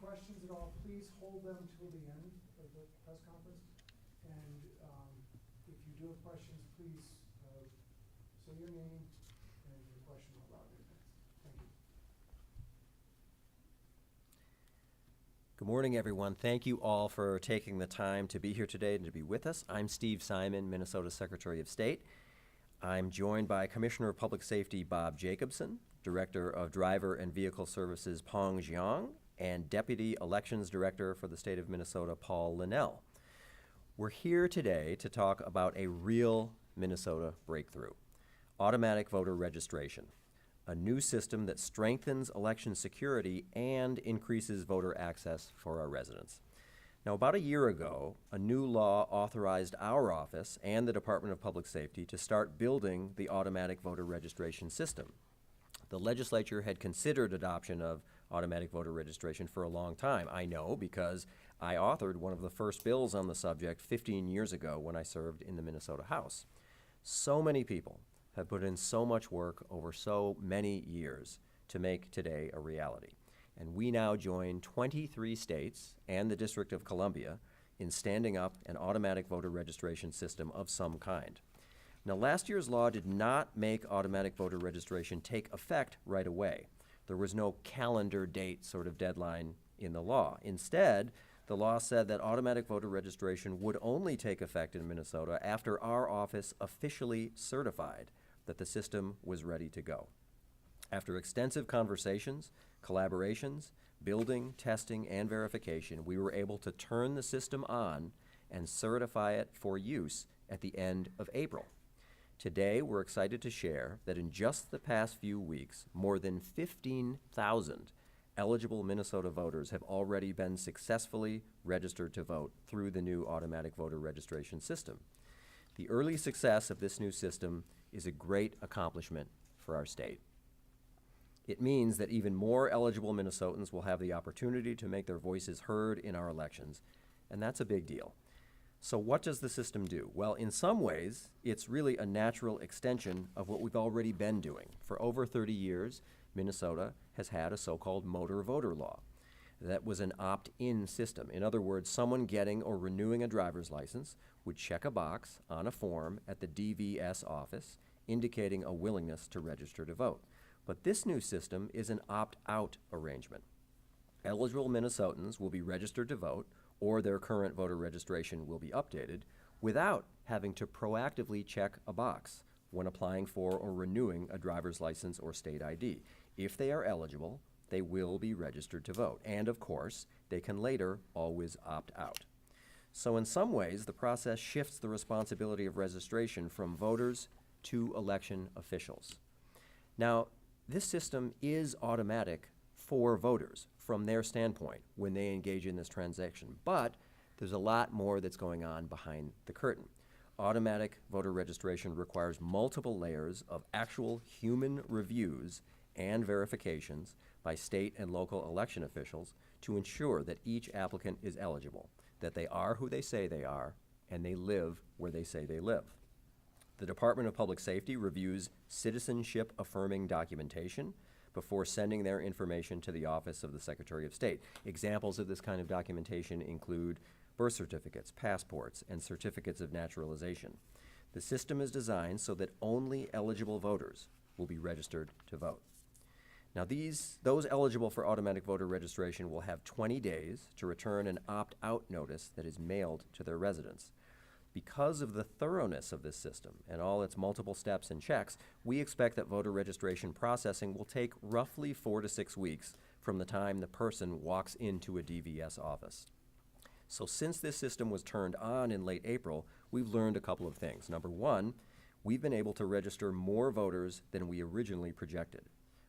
questions at all, please hold them till the end of the press conference. And if you do have questions, please say your name and your question out loud in advance. Thank you. Good morning, everyone. Thank you all for taking the time to be here today and to be with us. I'm Steve Simon, Minnesota Secretary of State. I'm joined by Commissioner of Public Safety Bob Jacobson, Director of Driver and Vehicle Services Pong Jiang, and Deputy Elections Director for the state of Minnesota Paul Linnell. We're here today to talk about a real Minnesota breakthrough: automatic voter registration, a new system that strengthens election security and increases voter access for our residents. Now, about a year ago, a new law authorized our office and the Department of Public Safety to start building the automatic voter registration system. The legislature had considered adoption of automatic voter registration for a long time. I know because I authored one of the first bills on the subject 15 years ago when I served in the Minnesota House. So many people have put in so much work over so many years to make today a reality. And we now join 23 states and the District of Columbia in standing up an automatic voter registration system of some kind. Now, last year's law did not make automatic voter registration take effect right away. There was no calendar date sort of deadline in the law. Instead, the law said that automatic voter registration would only take effect in Minnesota after our office officially certified that the system was ready to go. After extensive conversations, collaborations, building, testing, and verification, we were able to turn the system on and certify it for use at the end of April. Today, we're excited to share that in just the past few weeks, more than 15,000 eligible Minnesota voters have already been successfully registered to vote through the new automatic voter registration system. The early success of this new system is a great accomplishment for our state. It means that even more eligible Minnesotans will have the opportunity to make their voices heard in our elections, and that's a big deal. So what does the system do? Well, in some ways, it's really a natural extension of what we've already been doing. For over 30 years, Minnesota has had a so-called motor voter law. That was an opt-in system. In other words, someone getting or renewing a driver's license would check a box on a form at the DVS office indicating a willingness to register to vote. But this new system is an opt-out arrangement. Eligible Minnesotans will be registered to vote, or their current voter registration will be updated, without having to proactively check a box when applying for or renewing a driver's license or state ID. If they are eligible, they will be registered to vote. And of course, they can later always opt out. So in some ways, the process shifts the responsibility of registration from voters to election officials. Now, this system is automatic for voters from their standpoint when they engage in this transaction, but there's a lot more that's going on behind the curtain. Automatic voter registration requires multiple layers of actual human reviews and verifications by state and local election officials to ensure that each applicant is eligible, that they are who they say they are, and they live where they say they live. The Department of Public Safety reviews citizenship-affirming documentation before sending their information to the Office of the Secretary of State. Examples of this kind of documentation include birth certificates, passports, and certificates of naturalization. The system is designed so that only eligible voters will be registered to vote. Now, those eligible for automatic voter registration will have 20 days to return an opt-out notice that is mailed to their residence. Because of the thoroughness of this system and all its multiple steps and checks, we expect that voter registration processing will take roughly 4 to 6 weeks from the time the person walks into a DVS office. So since this system was turned on in late April, we've learned a couple of things. Number one, we've been able to register more voters than we originally projected.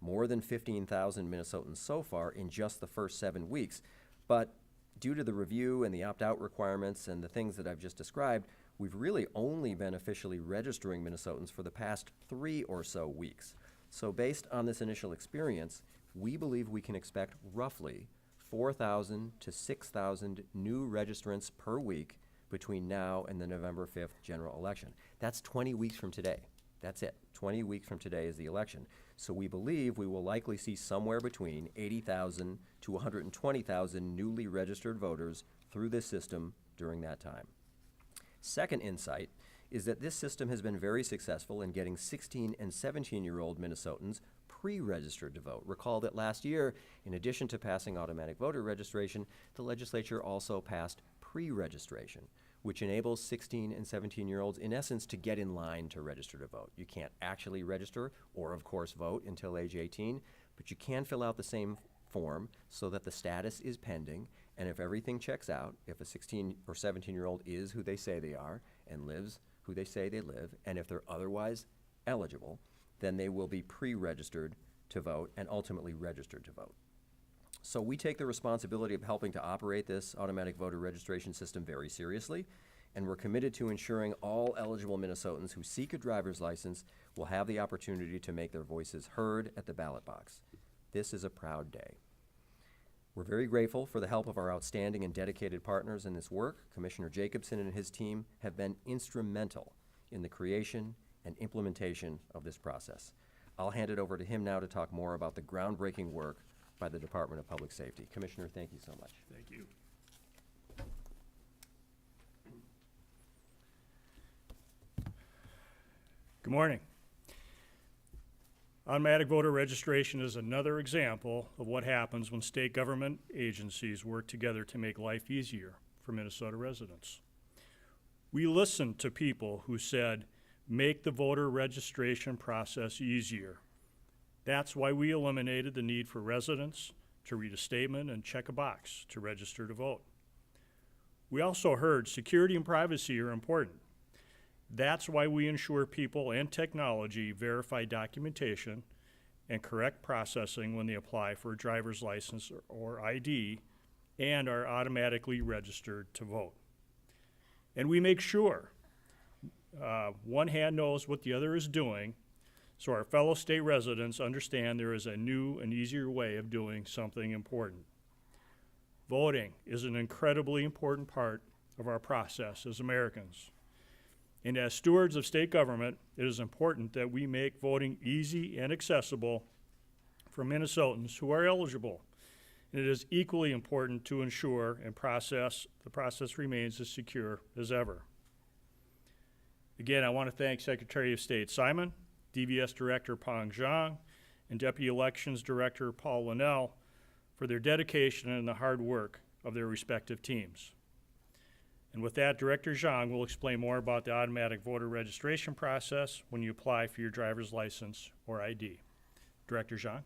More than 15,000 Minnesotans so far in just the first 7 weeks, but due to the review and the opt-out requirements and the things that I've just described, we've really only been officially registering Minnesotans for the past 3 or so weeks. So based on this initial experience, we believe we can expect roughly 4,000 to 6,000 new registrants per week between now and the November 5th general election. That's 20 weeks from today. That's it. 20 weeks from today is the election. So we believe we will likely see somewhere between 80,000 to 120,000 newly registered voters through this system during that time. Second insight is that this system has been very successful in getting 16 and 17-year-old Minnesotans pre-registered to vote. Recall that last year, in addition to passing automatic voter registration, the legislature also passed pre-registration, which enables 16 and 17-year-olds, in essence, to get in line to register to vote. You can't actually register or, of course, vote until age 18, but you can fill out the same form so that the status is pending, and if everything checks out, if a 16 or 17-year-old is who they say they are and lives who they say they live, and if they're otherwise eligible, then they will be pre-registered to vote and ultimately registered to vote. So we take the responsibility of helping to operate this automatic voter registration system very seriously, and we're committed to ensuring all eligible Minnesotans who seek a driver's license will have the opportunity to make their voices heard at the ballot box. This is a proud day. We're very grateful for the help of our outstanding and dedicated partners in this work. Commissioner Jacobson and his team have been instrumental in the creation and implementation of this process. I'll hand it over to him now to talk more about the groundbreaking work by the Department of Public Safety. Commissioner, thank you so much. Thank you. Good morning. Automatic voter registration is another example of what happens when state government agencies work together to make life easier for Minnesota residents. We listened to people who said, make the voter registration process easier. That's why we eliminated the need for residents to read a statement and check a box to register to vote. We also heard security and privacy are important. That's why we ensure people and technology verify documentation and correct processing when they apply for a driver's license or ID and are automatically registered to vote. And we make sure one hand knows what the other is doing, so our fellow state residents understand there is a new and easier way of doing something important. Voting is an incredibly important part of our process as Americans. And as stewards of state government, it is important that we make voting easy and accessible for Minnesotans who are eligible. And it is equally important to ensure the process remains as secure as ever. Again, I want to thank Secretary of State Simon, DVS Director Peng Zhang, and Deputy Elections Director Paul Linnell for their dedication and the hard work of their respective teams. And with that, Director Zhang will explain more about the automatic voter registration process when you apply for your driver's license or ID. Director Zhang.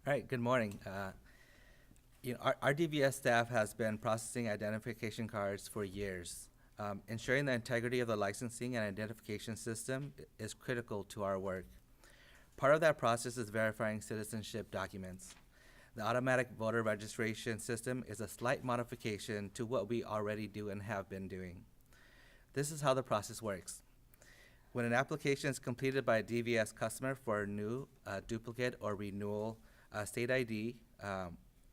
All right, good morning. Our DVS staff has been processing identification cards for years. Ensuring the integrity of the licensing and identification system is critical to our work. Part of that process is verifying citizenship documents. The automatic voter registration system is a slight modification to what we already do and have been doing. This is how the process works. When an application is completed by a DVS customer for a new, duplicate, or renewal state ID,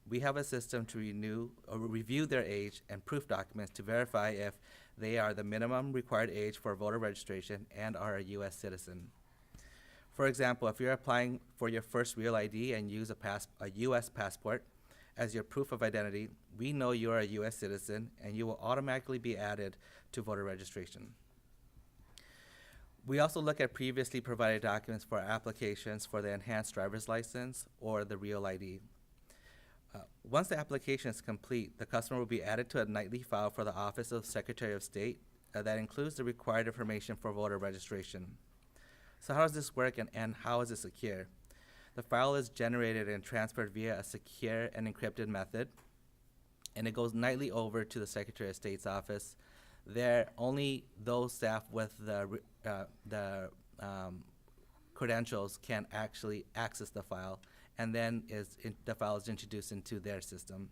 we have a system to review their age and proof documents to verify if they are the minimum required age for voter registration and are a U.S. citizen. For example, if you're applying for your first real ID and use a U.S. passport as your proof of identity, we know you are a U.S. citizen and you will automatically be added to voter registration. We also look at previously provided documents for applications for the enhanced driver's license or the real ID. Once the application is complete, the customer will be added to a nightly file for the Office of Secretary of State that includes the required information for voter registration. So how does this work and how is it secure? The file is generated and transferred via a secure and encrypted method, and it goes nightly over to the Secretary of State's office. There, only those staff with the credentials can actually access the file, and then the file is introduced into their system.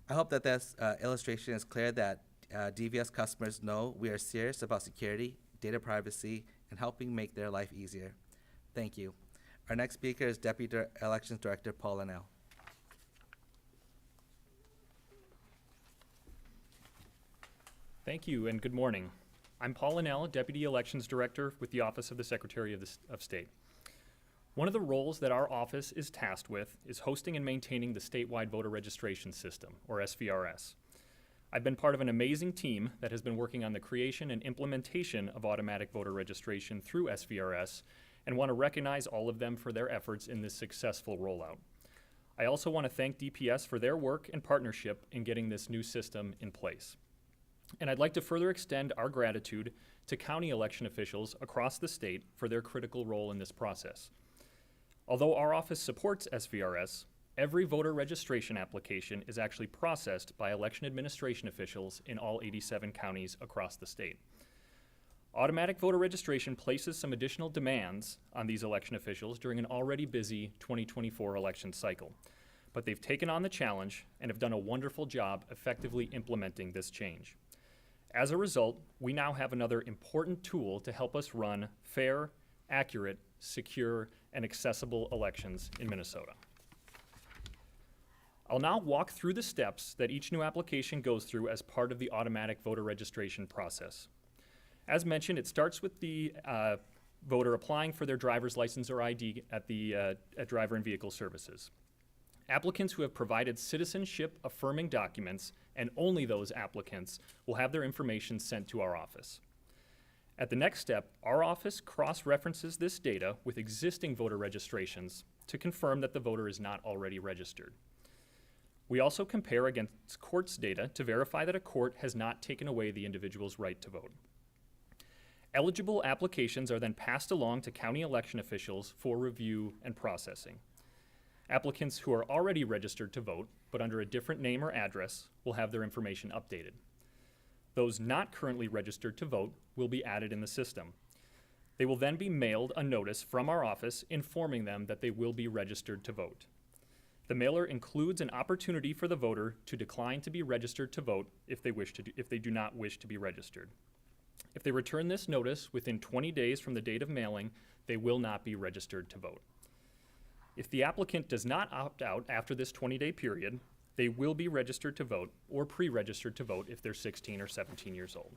I hope that this illustration is clear that DVS customers know we are serious about security, data privacy, and helping make their life easier. Thank you. Our next speaker is Deputy Elections Director Paul Linnell. Thank you and good morning. I'm Paul Linnell, Deputy Elections Director with the Office of the Secretary of State. One of the roles that our office is tasked with is hosting and maintaining the statewide voter registration system, or SVRS. I've been part of an amazing team that has been working on the creation and implementation of automatic voter registration through SVRS, and want to recognize all of them for their efforts in this successful rollout. I also want to thank DPS for their work and partnership in getting this new system in place. And I'd like to further extend our gratitude to county election officials across the state for their critical role in this process. Although our office supports SVRS, every voter registration application is actually processed by election administration officials in all 87 counties across the state. Automatic voter registration places some additional demands on these election officials during an already busy 2024 election cycle, but they've taken on the challenge and have done a wonderful job effectively implementing this change. As a result, we now have another important tool to help us run fair, accurate, secure, and accessible elections in Minnesota. I'll now walk through the steps that each new application goes through as part of the automatic voter registration process. As mentioned, it starts with the voter applying for their driver's license or ID at Driver and Vehicle Services. Applicants who have provided citizenship affirming documents, and only those applicants, will have their information sent to our office. At the next step, our office cross-references this data with existing voter registrations to confirm that the voter is not already registered. We also compare against court's data to verify that a court has not taken away the individual's right to vote. Eligible applications are then passed along to county election officials for review and processing. Applicants who are already registered to vote, but under a different name or address, will have their information updated. Those not currently registered to vote will be added in the system. They will then be mailed a notice from our office informing them that they will be registered to vote. The mailer includes an opportunity for the voter to decline to be registered to vote if they do not wish to be registered. If they return this notice within 20 days from the date of mailing, they will not be registered to vote. If the applicant does not opt out after this 20-day period, they will be registered to vote or pre-registered to vote if they're 16 or 17 years old.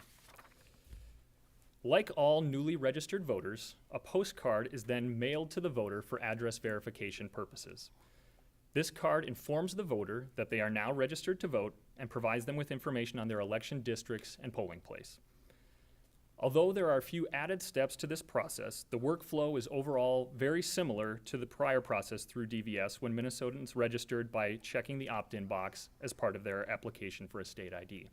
Like all newly registered voters, a postcard is then mailed to the voter for address verification purposes. This card informs the voter that they are now registered to vote and provides them with information on their election districts and polling place. Although there are a few added steps to this process, the workflow is overall very similar to the prior process through DVS when Minnesotans registered by checking the opt-in box as part of their application for a state ID.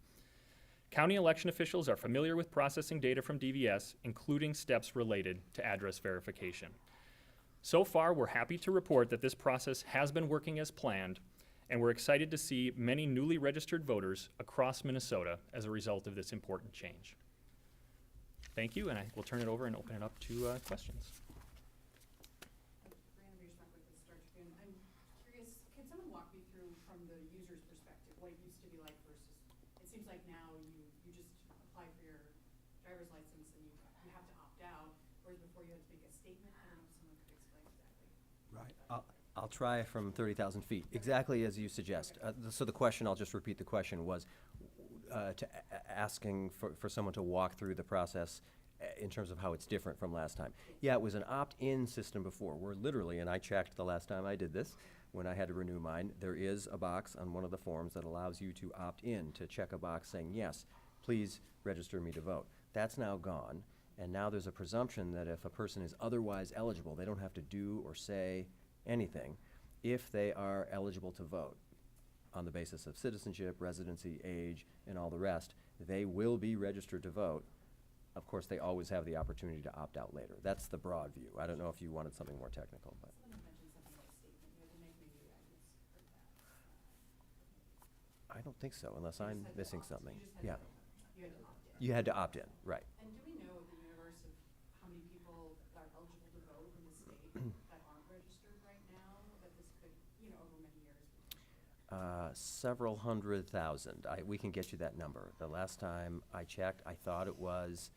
County election officials are familiar with processing data from DVS, including steps related to address verification. So far, we're happy to report that this process has been working as planned, and we're excited to see many newly registered voters across Minnesota as a result of this important change. Thank you, and I will turn it over and open it up to questions. I'm curious, can someone walk me through from the user's perspective what it used to be like versus, it seems like now you just apply for your driver's license and you have to opt out, whereas before you had to make a statement. I don't know if someone could explain exactly. Right. I'll try from 30,000 feet, exactly as you suggest. So the question, I'll just repeat the question, was asking for someone to walk through the process in terms of how it's different from last time. Yeah, it was an opt-in system before, where literally, and I checked the last time I did this, when I had to renew mine, there is a box on one of the forms that allows you to opt in, to check a box saying, yes, please register me to vote. That's now gone, and now there's a presumption that if a person is otherwise eligible, they don't have to do or say anything if they are eligible to vote on the basis of citizenship, residency, age, and all the rest. They will be registered to vote. Of course, they always have the opportunity to opt out later. That's the broad view. I don't know if you wanted something more technical, but. Someone mentioned something about statement. You had to make, maybe I misheard that. I don't think so, unless You I'm just had to missing opt. something. You just Yeah, had to opt in. you had to opt in, right. And do we know the universe of how many people are eligible to vote in the state that aren't registered right now, that this could, over many years potentially? Several 100,000. We can get you that number. The last time I checked, I thought it was,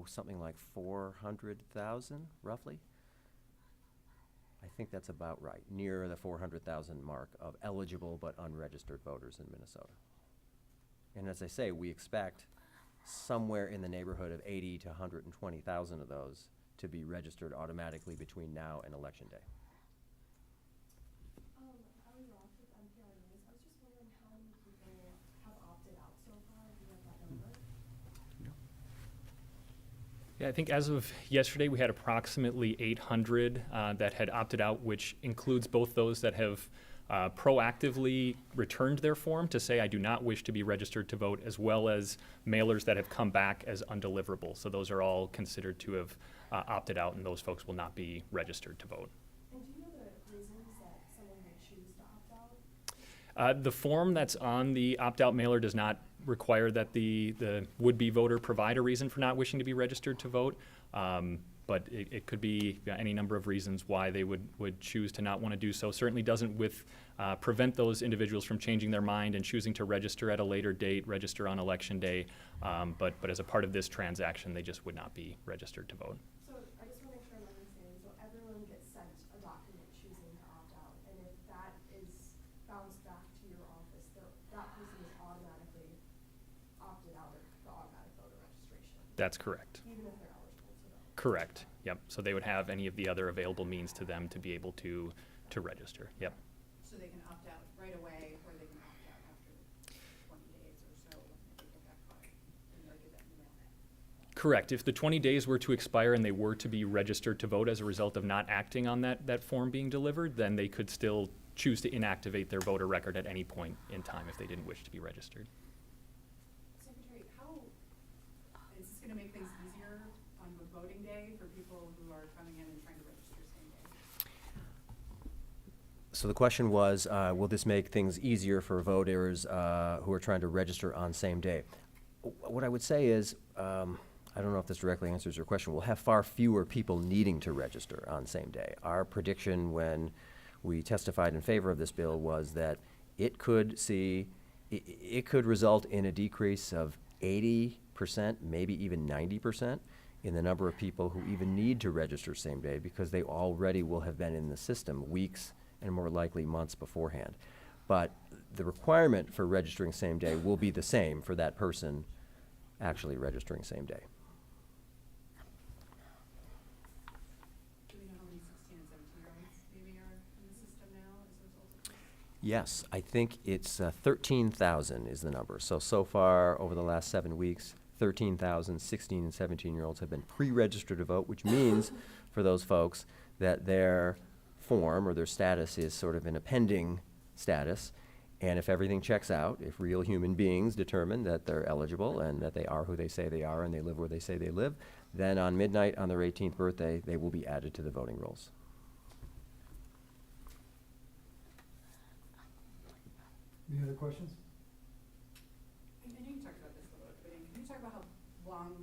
something like 400,000, roughly. I think that's about right, near the 400,000 mark of eligible but unregistered voters in Minnesota. And as I say, we expect somewhere in the neighborhood of 80 to 120,000 of those to be registered automatically between now and Election Day. Allie Roth with NPR News. I was just wondering how many people have opted out so far. Do you have that number? Yeah, I think as of yesterday, we had approximately 800 that had opted out, which includes both those that have proactively returned their form to say, I do not wish to be registered to vote, as well as mailers that have come back as undeliverable. So those are all considered to have opted out, and those folks will not be registered to vote. And do you know the reasons that someone might choose to opt out? The form that's on the opt-out mailer does not require that the would-be voter provide a reason for not wishing to be registered to vote. But it could be any number of reasons why they would choose to not want to do so. Certainly doesn't prevent those individuals from changing their mind and choosing to register at a later date, register on Election Day. But as a part of this transaction, they just would not be registered to vote. So I just want to make sure I'm understanding. So everyone gets sent a document choosing to opt out, and if that is bounced back to your office, that person is automatically opted out of the automatic voter registration, That's correct. even if they're eligible to vote. Correct. Yep. So they would have any of the other available means to them to be able to register. Yep. So they can opt out right away, or they can opt out after 20 days or so when they get that card, and they'll get that email. Correct. If the 20 days were to expire and they were to be registered to vote as a result of not acting on that form being delivered, then they could still choose to inactivate their voter record at any point in time if they didn't wish to be registered. Secretary, is this gonna make things easier on voting day for people who are coming in and trying to register same day? So the question was, will this make things easier for voters who are trying to register on same day? What I would say is, I don't know if this directly answers your question, we'll have far fewer people needing to register on same day. Our prediction when we testified in favor of this bill was that it could result in a decrease of 80%, maybe even 90% in the number of people who even need to register same day, because they already will have been in the system weeks and more likely months beforehand. But the requirement for registering same day will be the same for that person actually registering same day. Do we know how many 16 and 17-year-olds maybe are in the system now as a result of this? Yes, I think it's 13,000 is the number. So far, over the last 7 weeks, 13,000 16 and 17-year-olds have been pre-registered to vote, which means for those folks that their form or their status is sort of in a pending status. And if everything checks out, if real human beings determine that they're eligible and that they are who they say they are and they live where they say they live, then on midnight on their 18th birthday, they will be added to the voting rolls. Any other questions? I know you talked about this a little bit, but can you talk about how long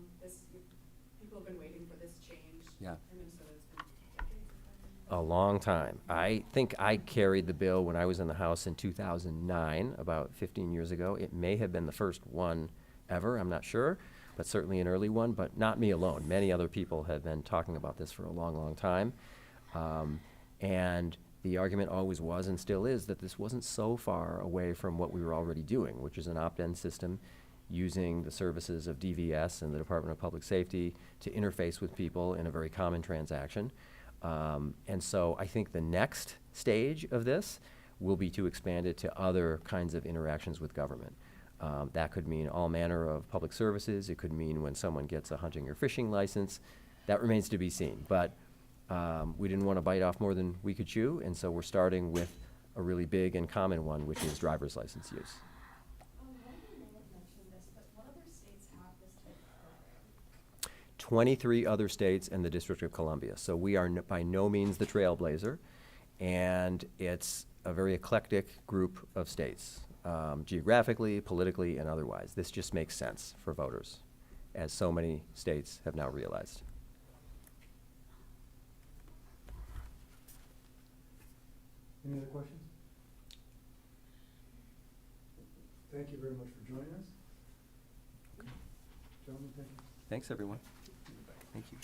people have been waiting for this change? Yeah. In Minnesota, it's been decades of time. A long time. I think I carried the bill when I was in the House in 2009, about 15 years ago. It may have been the first one ever, I'm not sure, but certainly an early one, but not me alone. Many other people have been talking about this for a long, long time. And the argument always was and still is that this wasn't so far away from what we were already doing, which is an opt-in system using the services of DVS and the Department of Public Safety to interface with people in a very common transaction. And so I think the next stage of this will be to expand it to other kinds of interactions with government. That could mean all manner of public services. It could mean when someone gets a hunting or fishing license. That remains to be seen. But we didn't want to bite off more than we could chew, and so we're starting with a really big and common one, which is driver's license use. One of you may have mentioned this, but what other states have this type of program? 23 other states and the District of Columbia. So we are by no means the trailblazer, and it's a very eclectic group of states, geographically, politically, and otherwise. This just makes sense for voters, as so many states have now realized. Any other questions? Thank you very much for joining us. Gentlemen, thank you. Thanks, everyone. Thank you.